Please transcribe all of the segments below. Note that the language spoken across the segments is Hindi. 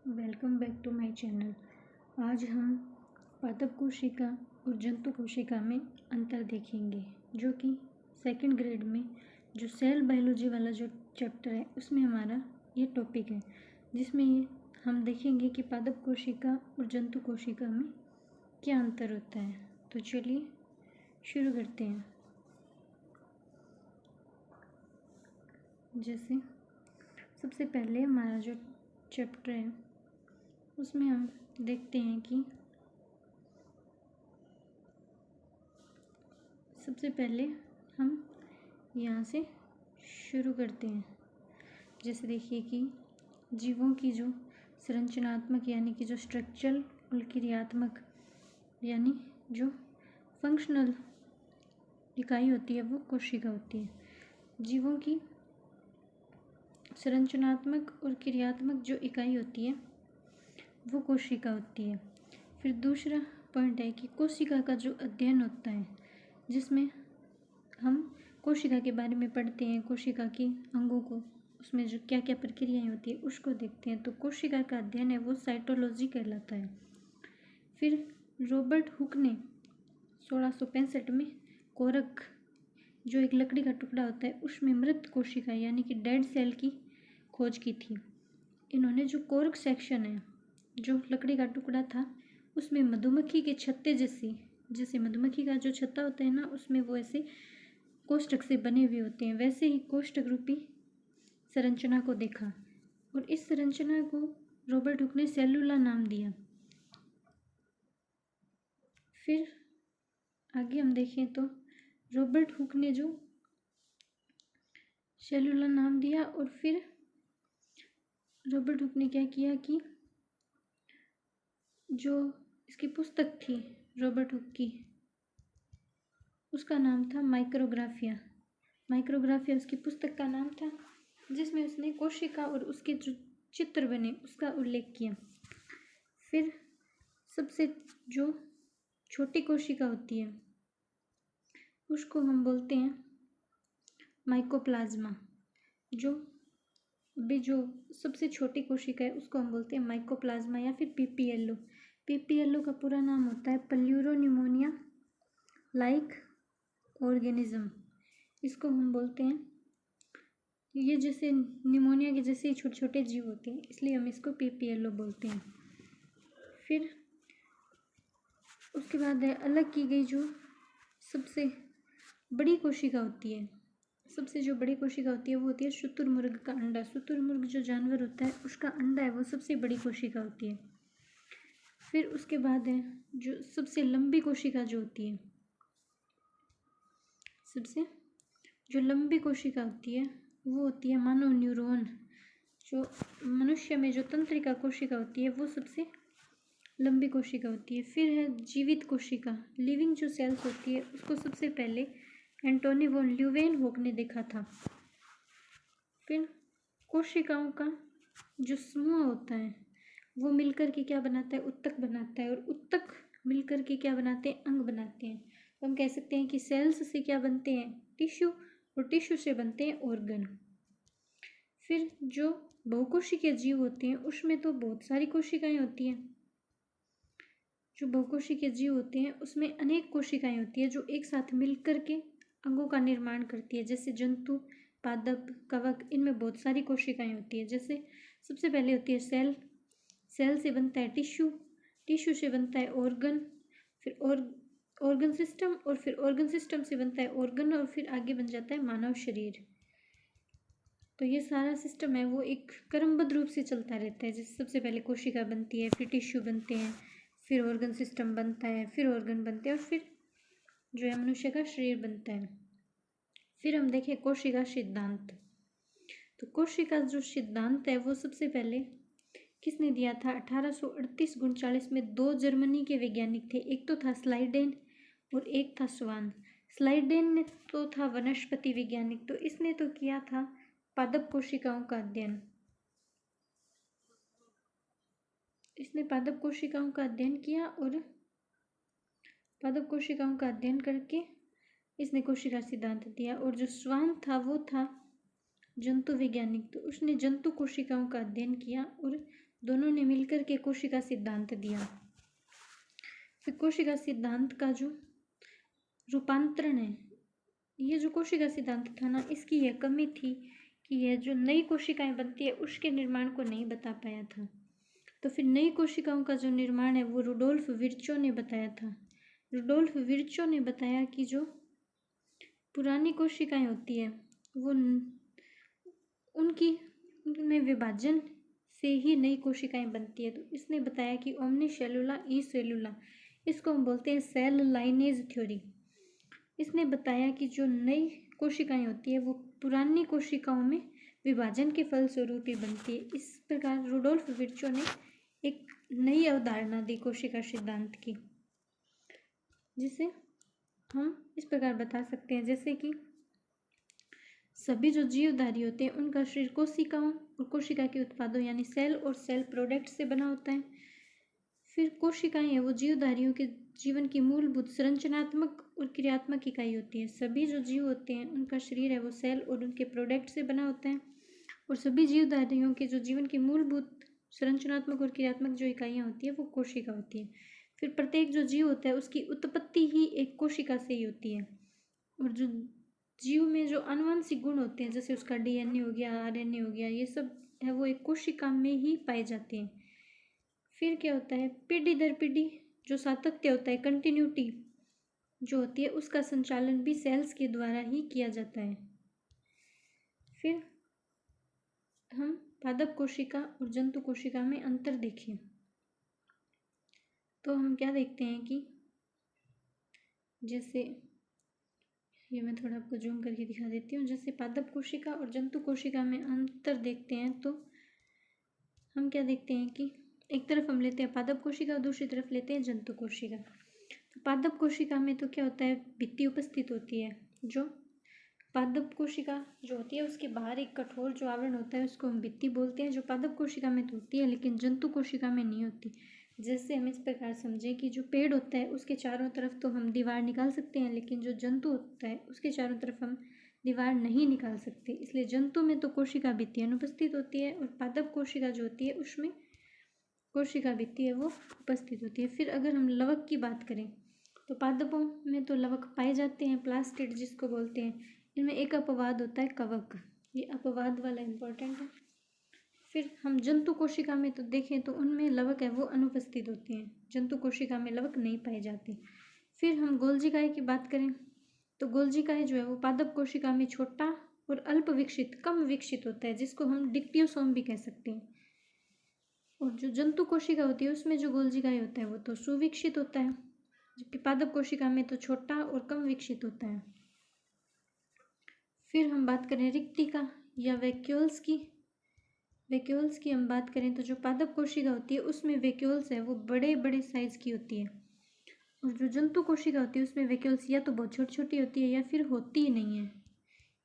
Welcome back to my channel. आज हम पादप कोशिका और जंतु कोशिका में अंतर देखेंगे, जो कि सेकंड ग्रेड में जो सेल बायोलॉजी वाला जो चैप्टर है उसमें हमारा ये टॉपिक है, जिसमें हम देखेंगे कि पादप कोशिका और जंतु कोशिका में क्या अंतर होता है। तो चलिए शुरू करते हैं। जैसे सबसे पहले हमारा जो चैप्टर है उसमें हम देखते हैं कि सबसे पहले हम यहाँ से शुरू करते हैं। जैसे देखिए कि जीवों की जो संरचनात्मक यानी कि जो स्ट्रक्चरल और क्रियात्मक यानी जो फंक्शनल इकाई होती है वो कोशिका होती है। जीवों की संरचनात्मक और क्रियात्मक जो इकाई होती है वो कोशिका होती है। फिर दूसरा पॉइंट है कि कोशिका का जो अध्ययन होता है, जिसमें हम कोशिका के बारे में पढ़ते हैं, कोशिका के अंगों को, उसमें जो क्या क्या प्रक्रियाएं होती है उसको देखते हैं। तो कोशिका का अध्ययन है वो साइटोलॉजी कहलाता है। फिर रॉबर्ट हुक ने 1665 में कोरक, जो एक लकड़ी का टुकड़ा होता है, उसमें मृत कोशिका यानी कि डेड सेल की खोज की थी। इन्होंने जो कोरक सेक्शन है, जो लकड़ी का टुकड़ा था, उसमें मधुमक्खी के छत्ते जैसे मधुमक्खी का जो छत्ता होता है ना, उसमें वो ऐसे कोष्ठक से बने हुए होते हैं, वैसे ही कोष्ठक रूपी संरचना को देखा और इस संरचना को रॉबर्ट हुक ने सेलुला नाम दिया। फिर आगे हम देखें तो रॉबर्ट हुक ने जो सेलुला नाम दिया और फिर रॉबर्ट हुक ने क्या किया कि जो इसकी पुस्तक थी रॉबर्ट हुक की, उसका नाम था माइक्रोग्राफिया उसकी पुस्तक का नाम था, जिसमें उसने कोशिका और उसके जो चित्र बने उसका उल्लेख किया। फिर सबसे जो छोटी कोशिका होती है उसको हम बोलते हैं माइकोप्लाज्मा। जो सबसे छोटी कोशिका है उसको हम बोलते हैं माइकोप्लाज्मा या फिर पीपीएलओ। पीपीएलओ का पूरा नाम होता है प्लूरोनिमोनिया लाइक ऑर्गेनिज्म। इसको हम बोलते हैं, ये जैसे निमोनिया के जैसे छोटे छोटे जीव होते हैं, इसलिए हम इसको पीपीएलओ बोलते हैं। फिर उसके बाद है अलग की गई जो सबसे बड़ी कोशिका होती है। सबसे जो बड़ी कोशिका होती है वो होती है शुतुरमुर्ग का अंडा। शुतुरमुर्ग जो जानवर होता है उसका अंडा है वो सबसे बड़ी कोशिका होती है। फिर उसके बाद है जो सबसे लंबी कोशिका जो होती है, सबसे जो लंबी कोशिका होती है वो होती है मानव न्यूरॉन। जो मनुष्य में जो तंत्रिका कोशिका होती है वो सबसे लंबी कोशिका होती है। फिर है जीवित कोशिका, लिविंग जो सेल्स होती है, उसको सबसे पहले एंटोनी वॉन ल्यूवेनहोक ने देखा था। फिर कोशिकाओं का जो समूह होता है वो मिलकर के क्या बनाता है, उत्तक बनाता है, और उत्तक मिलकर के क्या बनाते हैं, अंग बनाते हैं। तो हम कह सकते हैं कि सेल्स से क्या बनते हैं, टिश्यू, और टिश्यू से बनते हैं ऑर्गन। फिर जो बहुकोशिकीय जीव होते हैं उसमें तो बहुत सारी कोशिकाएं होती हैं। जो बहुकोशिकीय जीव होते हैं उसमें अनेक कोशिकाएं होती है जो एक साथ मिलकर के अंगों का निर्माण करती है। जैसे जंतु, पादप, कवक, इनमें बहुत सारी कोशिकाएं होती है। जैसे सबसे पहले होती है सेल से बनता है टिश्यू से बनता है ऑर्गन, फिर ऑर्गन सिस्टम, और फिर ऑर्गन सिस्टम से बनता है ऑर्गन, और फिर आगे बन जाता है मानव शरीर। तो ये सारा सिस्टम है वो एक क्रमबद्ध रूप से चलता रहता है। जैसे सबसे पहले कोशिका बनती है, फिर टिश्यू बनते हैं, फिर ऑर्गन सिस्टम बनता है, फिर ऑर्गन बनते हैं, और फिर जो है मनुष्य का शरीर बनता है। फिर हम देखें कोशिका सिद्धांत। तो कोशिका जो सिद्धांत है वो सबसे पहले किसने दिया था, 1838-39 में दो जर्मनी के वैज्ञानिक थे। एक तो था स्लाइडेन और एक था स्वान। स्लाइडेन ने तो था वनस्पति वैज्ञानिक, तो इसने तो किया था पादप कोशिकाओं का अध्ययन। इसने पादप कोशिकाओं का अध्ययन किया और पादप कोशिकाओं का अध्ययन करके इसने कोशिका सिद्धांत दिया। और जो स्वान था वो था जंतु वैज्ञानिक, तो उसने जंतु कोशिकाओं का अध्ययन किया और दोनों ने मिलकर के कोशिका सिद्धांत दिया। फिर कोशिका सिद्धांत का जो रूपांतरण है, ये जो कोशिका सिद्धांत था ना, इसकी यह कमी थी कि यह जो नई कोशिकाएं बनती है उसके निर्माण को नहीं बता पाया था। तो फिर नई कोशिकाओं का जो निर्माण है वो रुडोल्फ विर्चो ने बताया था। रुडोल्फ विर्चो ने बताया कि जो पुरानी कोशिकाएं होती है वो उनमें विभाजन से ही नई कोशिकाएं बनती है। तो इसने बताया कि ओमनी सेलुला ई सेलुला, इसको हम बोलते हैं सेल लाइनेज थ्योरी। इसने बताया कि जो नई कोशिकाएं होती है वो पुरानी कोशिकाओं में विभाजन के फलस्वरूप ही बनती है। इस प्रकार रुडोल्फ विर्चो ने एक नई अवधारणा दी कोशिका सिद्धांत की, जिसे हम इस प्रकार बता सकते हैं जैसे कि सभी जो जीवधारी होते हैं उनका शरीर कोशिकाओं और कोशिका के उत्पादों यानी सेल और सेल प्रोडक्ट से बना होता है। फिर कोशिकाएं हैं वो जीवधारियों के जीवन की मूलभूत संरचनात्मक और क्रियात्मक इकाई होती है। सभी जो जीव होते हैं उनका शरीर है वो सेल और उनके प्रोडक्ट से बना होता है, और सभी जीवधारियों के जो जीवन की मूलभूत संरचनात्मक और क्रियात्मक जो इकाइयाँ होती है वो कोशिका होती है। फिर प्रत्येक जो जीव होता है उसकी उत्पत्ति ही एक कोशिका से ही होती है, और जो जीव में जो आनुवंशिक गुण होते हैं जैसे उसका डीएनए हो गया, आरएनए हो गया, ये सब है वो एक कोशिका में ही पाए जाते हैं। फिर क्या होता है, पीढ़ी दर पीढ़ी जो सातत्य होता है, कंटिन्यूटी जो होती है, उसका संचालन भी सेल्स के द्वारा ही किया जाता है। फिर हम पादप कोशिका और जंतु कोशिका में अंतर देखें तो हम क्या देखते हैं कि जैसे ये मैं थोड़ा आपको जूम करके दिखा देती हूँ। जैसे पादप कोशिका और जंतु कोशिका में अंतर देखते हैं तो हम क्या देखते हैं कि एक तरफ हम लेते हैं पादप कोशिका और दूसरी तरफ लेते हैं जंतु कोशिका। तो पादप कोशिका में तो क्या होता है, भित्ति उपस्थित होती है। जो पादप कोशिका जो होती है उसके बाहर एक कठोर जो आवरण होता है उसको हम भित्ति बोलते हैं, जो पादप कोशिका में तो होती है लेकिन जंतु कोशिका में नहीं होती। जैसे हम इस प्रकार समझें कि जो पेड़ होता है उसके चारों तरफ तो हम दीवार निकाल सकते हैं, लेकिन जो जंतु होता है उसके चारों तरफ हम दीवार नहीं निकाल सकते। इसलिए जंतु में तो कोशिका भित्ति अनुपस्थित होती है, और पादप कोशिका जो होती है उसमें कोशिका भित्ति है वो उपस्थित होती है। फिर अगर हम लवक की बात करें तो पादपों में तो लवक पाए जाते हैं, प्लास्टिड जिसको बोलते हैं। इनमें एक अपवाद होता है कवक, ये अपवाद वाला इम्पोर्टेंट है। फिर हम जंतु कोशिका में तो देखें तो उनमें लवक है वो अनुपस्थित होते हैं, जंतु कोशिका में लवक नहीं पाए जाते। फिर हम गोल्जिकाए की बात करें तो गोल्जिकाए जो है वो पादप कोशिका में छोटा और अल्प विकसित, कम विकसित होता है, जिसको हम डिक्टियोसोम भी कह सकते हैं। और जो जंतु कोशिका होती है उसमें जो गोल्जिकाए होता है वो तो सुविकसित होता है, जबकि पादप कोशिका में तो छोटा और कम विकसित होता है। फिर हम बात करें रिक्तिका या वैक्यूल्स की हम बात करें तो जो पादप कोशिका होती है उसमें वैक्यूल्स है वो बड़े बड़े साइज़ की होती है, और जो जंतु कोशिका होती है उसमें वैक्यूल्स या तो बहुत छोटी छोटी होती है या फिर होती ही नहीं है,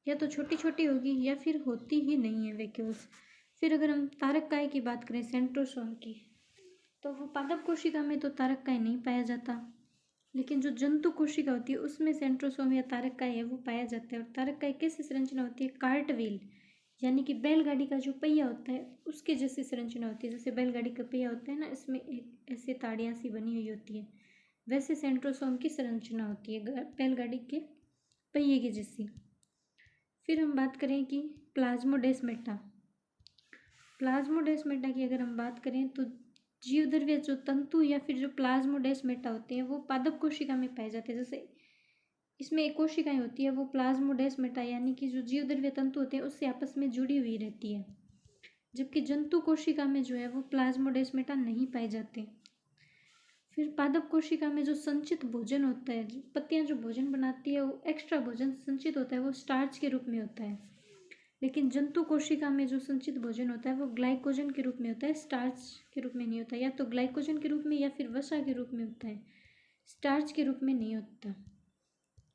या तो छोटी छोटी होगी या फिर होती ही नहीं है वैक्यूल्स। फिर अगर हम तारककाय की बात करें सेंट्रोसोम की, तो वो पादप कोशिका में तो तारककाय नहीं पाया जाता, लेकिन जो जंतु कोशिका होती है उसमें सेंट्रोसोम या तारककाय है वो पाया जाता है। और तारककाय कैसी संरचना होती है, कार्ट व्हील यानी कि बैलगाड़ी का जो पहिया होता है उसके जैसी संरचना होती है। जैसे बैलगाड़ी का पहिया होता है ना, इसमें एक ऐसे ताड़ियाँ सी बनी हुई होती है, वैसे सेंट्रोसोम की संरचना होती है बैलगाड़ी के पहिए की जैसी। फिर हम बात करें कि प्लाज्मोडेस्मेटा की अगर हम बात करें तो जीवद्रव्य जो तंतु या फिर जो प्लाज्मोडेस्मेटा होते हैं वो पादप कोशिका में पाए जाते हैं। जैसे इसमें एक कोशिकाएं होती है वो प्लाज्मोडेस्मेटा यानी कि जो जीवद्रव्य तंतु होते हैं उससे आपस में जुड़ी हुई रहती है, जबकि जंतु कोशिका में जो है वो प्लाज्मोडेस्मेटा नहीं पाए जाते। फिर पादप कोशिका में जो संचित भोजन होता है, पत्तियां जो भोजन बनाती है वो एक्स्ट्रा भोजन संचित होता है वो स्टार्च के रूप में होता है, लेकिन जंतु कोशिका में जो संचित भोजन होता है वो ग्लाइकोजन के रूप में होता है, स्टार्च के रूप में नहीं होता। या तो ग्लाइकोजन के रूप में या फिर वसा के रूप में होता है, स्टार्च के रूप में नहीं होता।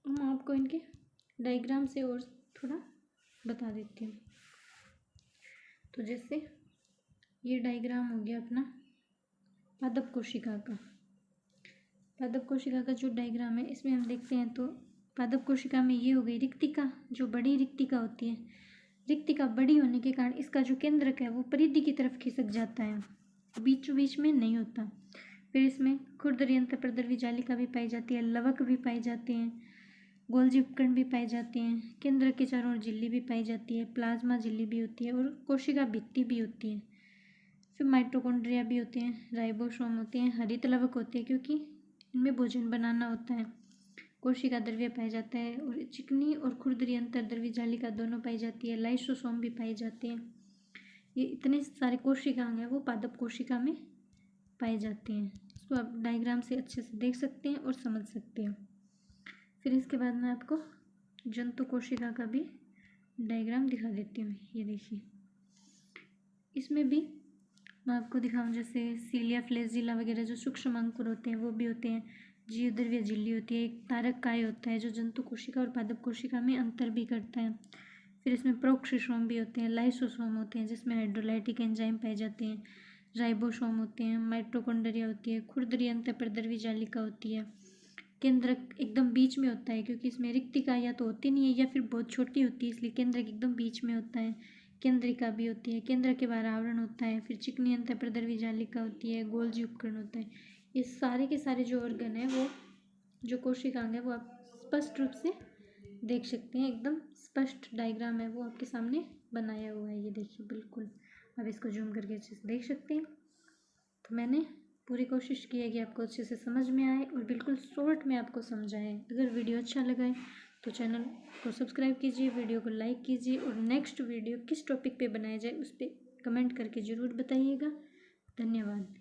हम आपको इनके डायग्राम से और थोड़ा बता देती हूँ। तो जैसे ये डायग्राम हो गया अपना पादप कोशिका का जो डायग्राम है इसमें हम देखते हैं तो पादप कोशिका में ये हो गई रिक्तिका, जो बड़ी रिक्तिका होती है। रिक्तिका बड़ी होने के कारण इसका जो केंद्रक है वो परिधि की तरफ खिसक जाता है, बीचों बीच में नहीं होता। फिर इसमें खुरदरी अंतःप्रदर्वी जालिका भी पाई जाती है, लवक भी पाए जाते हैं, गोल्जी उपकरण भी पाए जाते हैं, केंद्र के चारों ओर झिल्ली भी पाई जाती है, प्लाज्मा झिल्ली भी होती है और कोशिका भित्ति भी होती है। फिर माइटोकॉन्ड्रिया भी होते हैं, राइबोसोम होते हैं, हरित लवक होते हैं क्योंकि इनमें भोजन बनाना होता है, कोशिका द्रव्य पाया जाता है और चिकनी और खुरदरी अंतर्द्रव्य जालिका दोनों पाई जाती है, लाइसोसोम भी पाए जाते हैं। ये इतने सारे कोशिकांग हैं वो पादप कोशिका में पाए जाते हैं। इसको आप डायग्राम से अच्छे से देख सकते हैं और समझ सकते हैं। फिर इसके बाद मैं आपको जंतु कोशिका का भी डायग्राम दिखा देती हूँ। ये देखिए, इसमें भी मैं आपको दिखाऊँ, जैसे सीलिया फ्लैजिला वगैरह जो सूक्ष्म अंकुर होते हैं वो भी होते हैं, जीवद्रव्य झिल्ली होती है, एक तारक काय होता है जो जंतु कोशिका और पादप कोशिका में अंतर भी करता है। फिर इसमें प्रोक्सिसोम भी होते हैं, लाइसोसोम होते हैं जिसमें हाइड्रोलाइटिक एंजाइम पाए जाते हैं, राइबोसोम होते हैं, माइटोकॉन्ड्रिया होती है, खुरदरी अंतःप्रदर्वी जालिका होती है, केंद्रक एकदम बीच में होता है क्योंकि इसमें रिक्तिका या तो होती नहीं है या फिर बहुत छोटी होती है, इसलिए केंद्रक एकदम बीच में होता है, केंद्रिका भी होती है, केंद्र के बाहर आवरण होता है, फिर चिकनी अंतःप्रदर्वी जालिका होती है, गोल्जी उपकरण होता है। ये सारे के सारे जो ऑर्गन है वो जो कोशिकांग है वो आप स्पष्ट रूप से देख सकते हैं, एकदम स्पष्ट डायग्राम है वो आपके सामने बनाया हुआ है। ये देखिए, बिल्कुल आप इसको जूम करके अच्छे से देख सकते हैं। तो मैंने पूरी कोशिश की है कि आपको अच्छे से समझ में आए और बिल्कुल शॉर्ट में आपको समझाएं। अगर वीडियो अच्छा लगा है तो चैनल को सब्सक्राइब कीजिए, वीडियो को लाइक कीजिए और नेक्स्ट वीडियो किस टॉपिक पे बनाया जाए उस पर कमेंट करके ज़रूर बताइएगा। धन्यवाद।